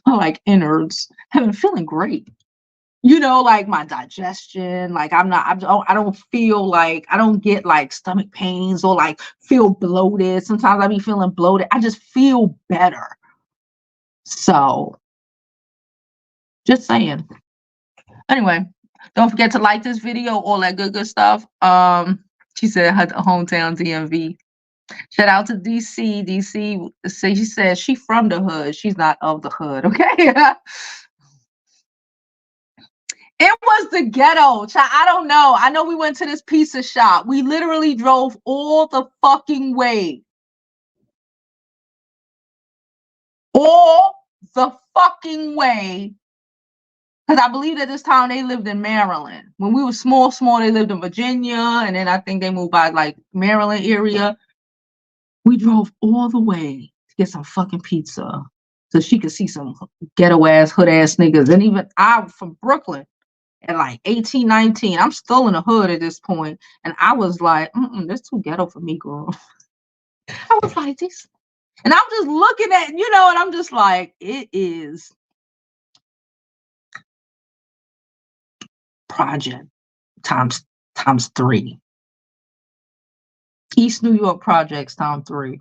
have been feeling great. You know, like my digestion, like I don't feel like, I don't get like stomach pains or like feel bloated. Sometimes I be feeling bloated. I just feel better. So just saying. Anyway, don't forget to like this video, all that good stuff. She said her hometown DMV. Shout out to DC. DC, she says she from the hood. She's not of the hood, okay? It was the ghetto. I don't know. I know we went to this pizza shop. We literally drove all the fucking way. All the fucking way. Because I believe at this time they lived in Maryland. When we were small, they lived in Virginia. And then I think they moved by like Maryland area. We drove all the way to get some fucking pizza so she could see some ghetto ass, hood ass niggas. And even I'm from Brooklyn. At like 18, 19, I'm still in the hood at this point. And I was like, that's too ghetto for me, girl. I was like, this. And I'm just looking at, you know, and I'm just like, it is project times 3. East New York projects times 3.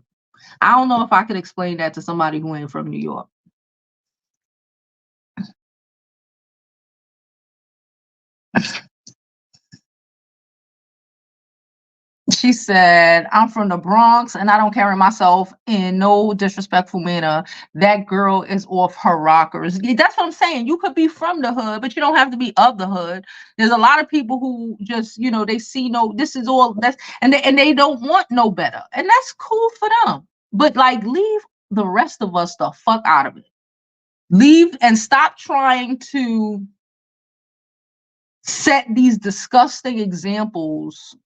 I don't know if I could explain that to somebody who ain't from New York. She said, I'm from the Bronx and I don't carry myself in no disrespectful manner. That girl is off her rockers. That's what I'm saying. You could be from the hood, but you don't have to be of the hood. There's a lot of people who just, you know, they see this is all that's, and they don't want no better. And that's cool for them. But like, leave the rest of us the fuck out of it. Leave and stop trying to set these disgusting examples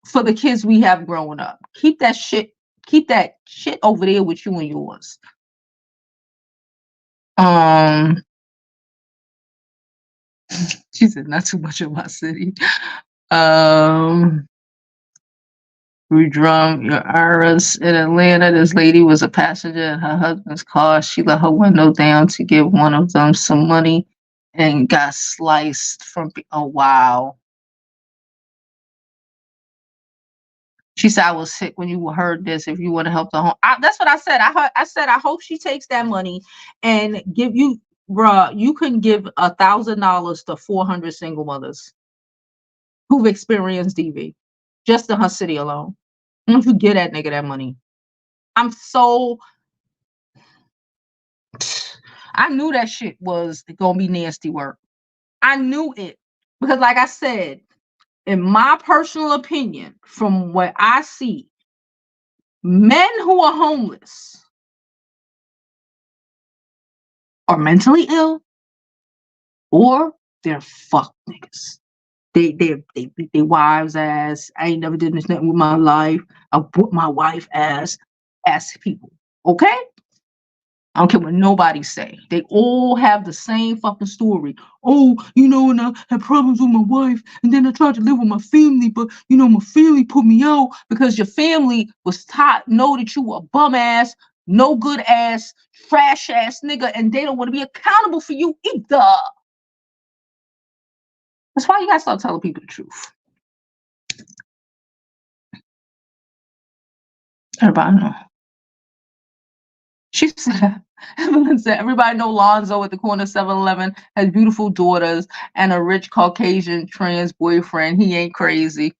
for the kids we have growing up. Keep that shit over there with you and yours. She said not too much of my city. Redrum your Iris in Atlanta. This lady was a passenger in her husband's car. She let her window down to give one of them some money and got sliced from. Oh wow. She said, I was sick when you heard this. If you want to help the home. That's what I said. I said, I hope she takes that money and give you, bruh, you can give $1,000 to 400 single mothers who've experienced DV just in her city alone. Don't you get that nigga that money? I knew that shit was going to be nasty work. I knew it because like I said, in my personal opinion, from what I see, men who are homeless are mentally ill or they're fuck niggas. They wives ass. I ain't never did this nothing with my life. I whoop my wife ass people. Okay? I don't care what nobody say. They all have the same fucking story. Oh, and I had problems with my wife, and then I tried to live with my family, but my family put me out because your family was taught know that you a bum ass, no good ass, trash ass nigga, and they don't want to be accountable for you either. That's why you gotta start telling people the truth. Everybody know. She said, Evelyn said, everybody know Lonzo at the corner of 7-Eleven has beautiful daughters and a rich Caucasian trans boyfriend. He ain't crazy.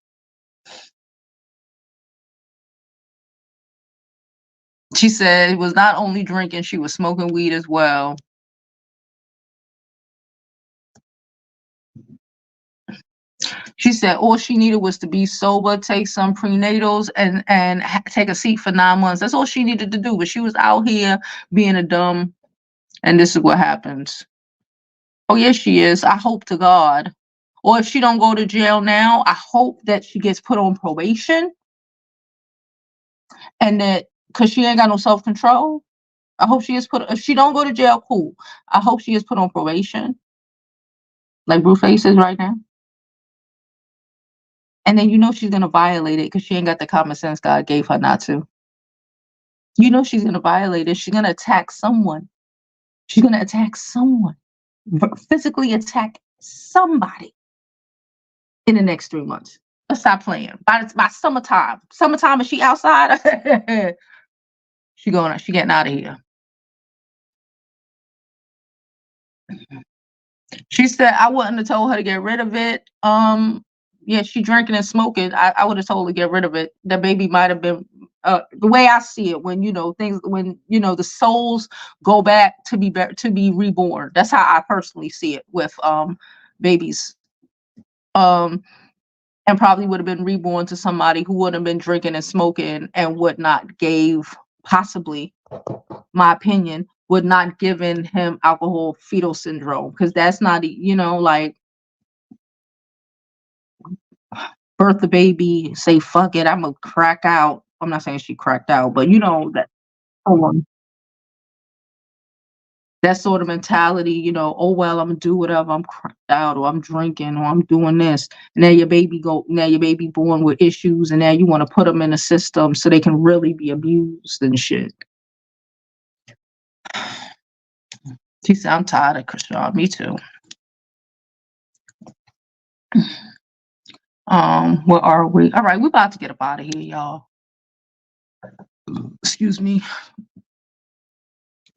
She said he was not only drinking, she was smoking weed as well. She said all she needed was to be sober, take some prenatals, and take a seat for 9 months. That's all she needed to do. But she was out here being a dumb, and this is what happens. Oh, yes, she is. I hope to God. Or if she don't go to jail now, I hope that she gets put on probation. And that, because she ain't got no self-control, I hope she is put, if she don't go to jail, cool. I hope she is put on probation. Like Blueface is right now. And then she's going to violate it because she ain't got the common sense God gave her not to. She's going to violate it. She's going to attack someone. She's going to attack someone. Physically attack somebody in the next 3 months. Let's stop playing. By summertime. Summertime, is she outside? She getting out of here. She said, I wouldn't have told her to get rid of it. Yeah, she drinking and smoking. I would have told her to get rid of it. The baby might have been the way I see it, when things, when the souls go back to be reborn. That's how I personally see it with babies. And probably would have been reborn to somebody who would have been drinking and smoking and would not gave, possibly, my opinion, would not given him alcohol fetal syndrome, because that's not, like, birth the baby, say fuck it, I'm gonna crack out. I'm not saying she cracked out, but that sort of mentality, oh well, I'm gonna do whatever, I'm cracked out, or I'm drinking, or I'm doing this. And now your baby born with issues, and now you want to put them in a system so they can really be abused and shit. She said, I'm tired of Chrisean. Me too. Where are we? All right, we're about to get up out of here, y'all. Excuse me.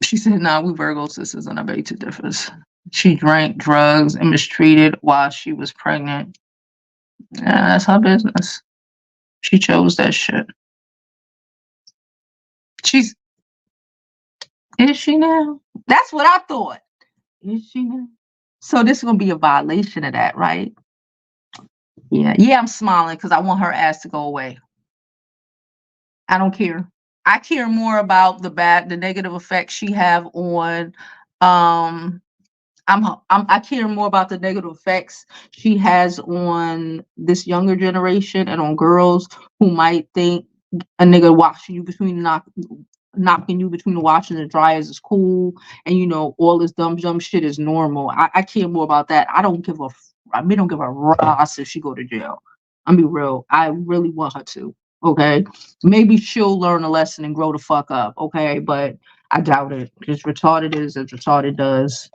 She said, nah, we Virgo sisters, and I beg to differ. She drank drugs and mistreated while she was pregnant. Yeah, that's her business. She chose that shit. Is she now? That's what I thought. Is she now? So this is gonna be a violation of that, right? Yeah, I'm smiling because I want her ass to go away. I don't care. I care more about the negative effects she have on I care more about the negative effects she has on this younger generation and on girls who might think a nigga washing you between knocking you between the washers and dryers is cool, and all this dumb shit is normal. I care more about that. I don't give a Ross if she go to jail. I'm be real. I really want her to. Okay, maybe she'll learn a lesson and grow the fuck up. Okay, but I doubt it. Just retarded is as retarded does.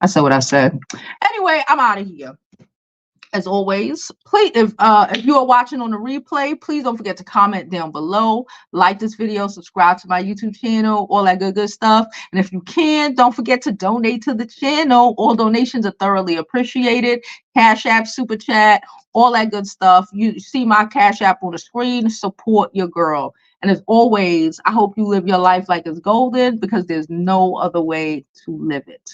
I said what I said. Anyway, I'm out of here. As always, please, if you are watching on the replay, please don't forget to comment down below, like this video, subscribe to my YouTube channel, all that good stuff. And if you can, don't forget to donate to the channel. All donations are thoroughly appreciated. Cash App, Super Chat, all that good stuff. You see my Cash App on the screen. Support your girl. And as always, I hope you live your life like it's golden, because there's no other way to live it.